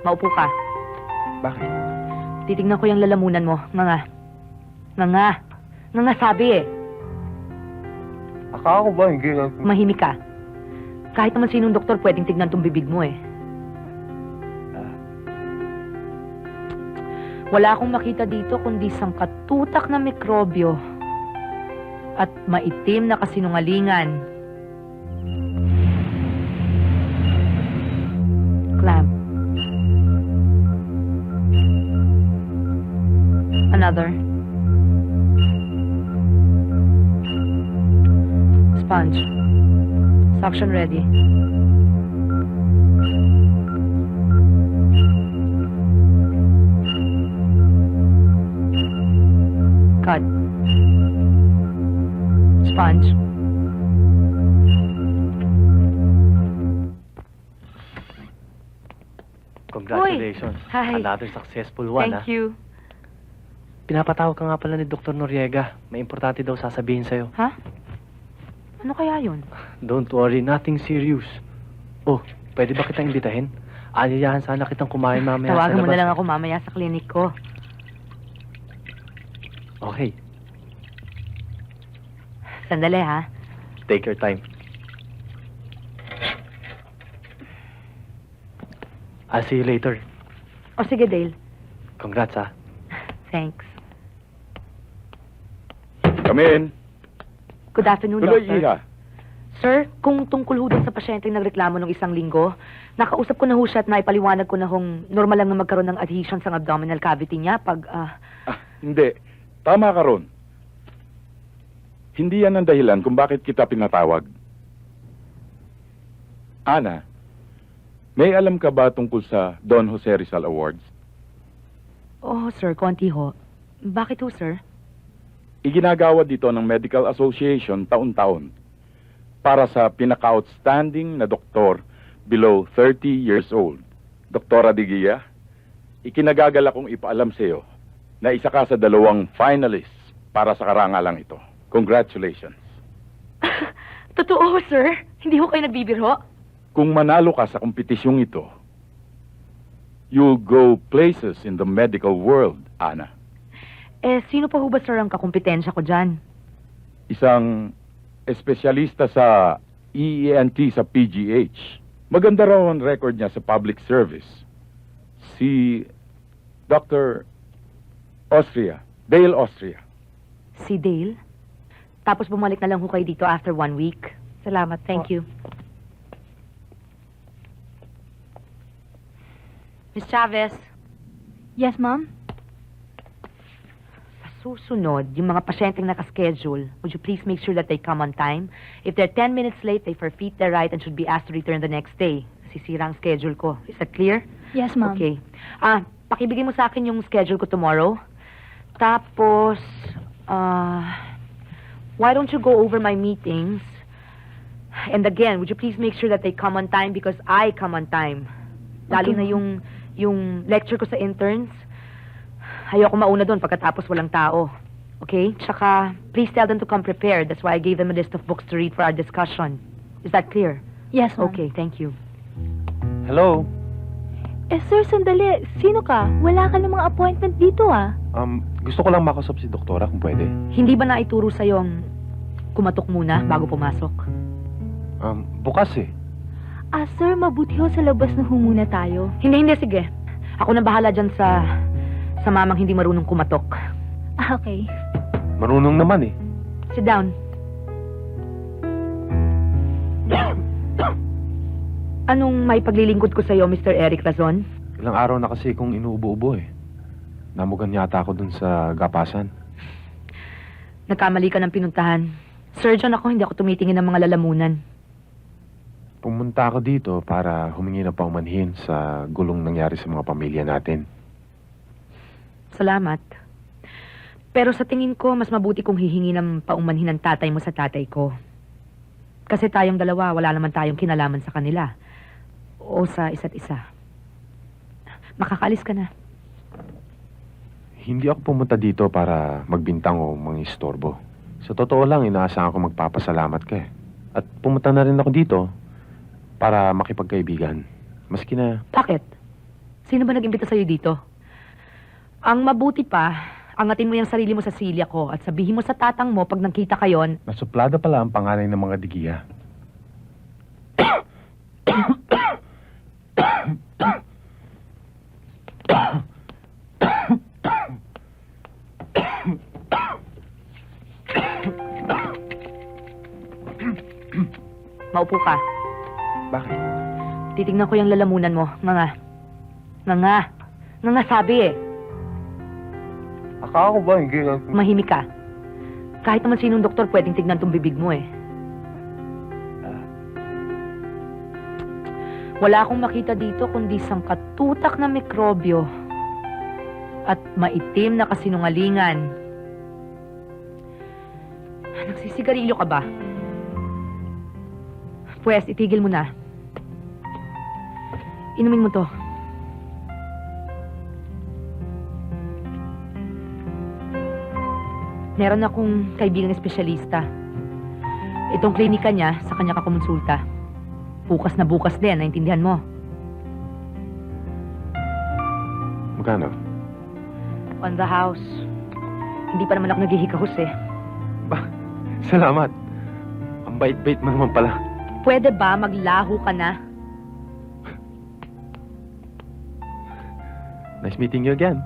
Maupo ka. Bakit? Titignan ko yung lalamunan mo. Nga sabi eh. Akala ko ba hindi lang... Mahimik ka. Kahit naman sinong doktor pwedeng tignan tong bibig mo eh. Wala akong makita dito kundi sangkatutak na mikrobyo at maitim na kasinungalingan. Clamp. Another. Sponge. Suction ready. Cut. Sponge. Congratulations. Uy, hi. Another successful one, Thank you. Pinapatawag ka nga pala ni Dr. Noriega. May importante daw sasabihin sa'yo. Ha? Ano kaya yun? Don't worry, nothing serious. Oh, pwede ba kitang imbitahin? Aanyayahan sana kitang kumain mamaya sa Tawagan labas. mo na lang ako mamaya sa klinik ko. Okay, Sandali ha. take your time. I'll see you later. O sige, Dale. Congrats, ha. Thanks. Come in. Good afternoon, Tuloy, Doctor. Iha. Sir, kung tungkol ho dun sa pasyenteng nagreklamo ng isang linggo, nakausap ko na ho siya at naipaliwanag ko na hong normal lang na magkaroon ng adhesion sa abdominal cavity niya pag, Hindi. Tama ka ron. Hindi yan ang dahilan kung bakit kita pinatawag. Ana, may alam ka ba tungkol sa Don Jose Rizal Awards? Oh, sir, konti ho. Bakit ho, sir? Iginagawa dito ng Medical Association taon-taon para sa pinaka-outstanding na doktor below 30 years old. Doktora Digia, ikinagagala kong ipaalam sa iyo na isa ka sa 2 finalists para sa karangalang ito. Congratulations. Totoo, sir? Hindi ho kayo nagbibiro? Kung manalo ka sa kompetisyong ito, you'll go places in the medical world, Ana. Eh, sino pa ho ba, sir, ang kakumpetensya ko dyan? Isang espesyalista sa EENT sa PGH. Maganda raw ang record niya sa public service. Si Dr. Austria, Dale Austria. Si Dale? Tapos bumalik na lang ho kayo dito after 1 week. Salamat, thank you. Miss Chavez. Yes, ma'am? Sa susunod, yung mga pasyenteng nakaschedule, would you please make sure that they come on time? If they're 10 minutes late, they forfeit their right and should be asked to return the next day. Sisira ang schedule ko. Is that clear? Yes, ma'am. Okay. Pakibigay mo sa akin yung schedule ko tomorrow. Tapos, why don't you go over my meetings? And again, would you please make sure that they come on time because I come on time. Lalo Okay, na yung lecture ko sa interns. Ayoko mauna doon pagkatapos walang tao. Okay? Tsaka, please tell them to come prepared. That's why I gave them a list of books to read for our discussion. Is that clear? Yes, ma'am. Okay, thank you. Hello? Eh, sir, sandali. Sino ka? Wala ka namang appointment dito, ah. Gusto ko lang makasap si doktora kung pwede. Hindi ba naituro sa'yo ang kumatok muna bago pumasok? Bukas eh. Ah, sir, mabuti ho sa labas na humuna tayo. Hindi, sige. Ako na bahala dyan sa mamang hindi marunong kumatok. Ah, okay. Marunong naman eh. Sit down. Anong may paglilingkod ko sa'yo, Mr. Eric Razon? Ilang araw na kasi kung inuubo-ubo eh. Namugan yata ako dun sa gapasan. Nagkamali ka ng pinuntahan. Surgeon ako, hindi ako tumitingin ng mga lalamunan. Pumunta ako dito para humingi ng paumanhin sa gulong nangyari sa mga pamilya natin. Salamat. Pero sa tingin ko, mas mabuti kung hihingi ng paumanhin ng tatay mo sa tatay ko. Kasi tayong dalawa, wala naman tayong kinalaman sa kanila. O sa isa't isa. Makakaalis ka na. Hindi ako pumunta dito para magbintang o mangistorbo. Sa totoo lang, inaasahan ko magpapasalamat ka eh. At pumunta na rin ako dito para makipagkaibigan. Maski na Bakit? Sino ba nag-imbita sa'yo dito? Ang mabuti pa, angatin mo yung sarili mo sa silya ko at sabihin mo sa tatang mo pag nagkita kayon, nasuplada pala ang pangalan ng mga digiya. maupo ka. Bakit? Titignan ko yung lalamunan mo. Nga sabi eh. Akala ko ba hindi Mahimik ka. Kahit naman sinong doktor pwedeng tignan tong bibig mo eh. Wala akong makita dito kundi isang katutak na mikrobyo at maitim na kasinungalingan. Nagsisigarilyo ka ba? Pwes, itigil mo na. Inumin mo to. Meron akong kaibigang espesyalista. Itong klinika niya, sa kanya ka kumonsulta. Bukas na bukas din, naintindihan mo. Magkano? On the house. Hindi pa naman ako naghihikahos eh. Salamat. Ang bait-bait mo naman pala. Pwede ba maglaho ka na? Nice meeting you again.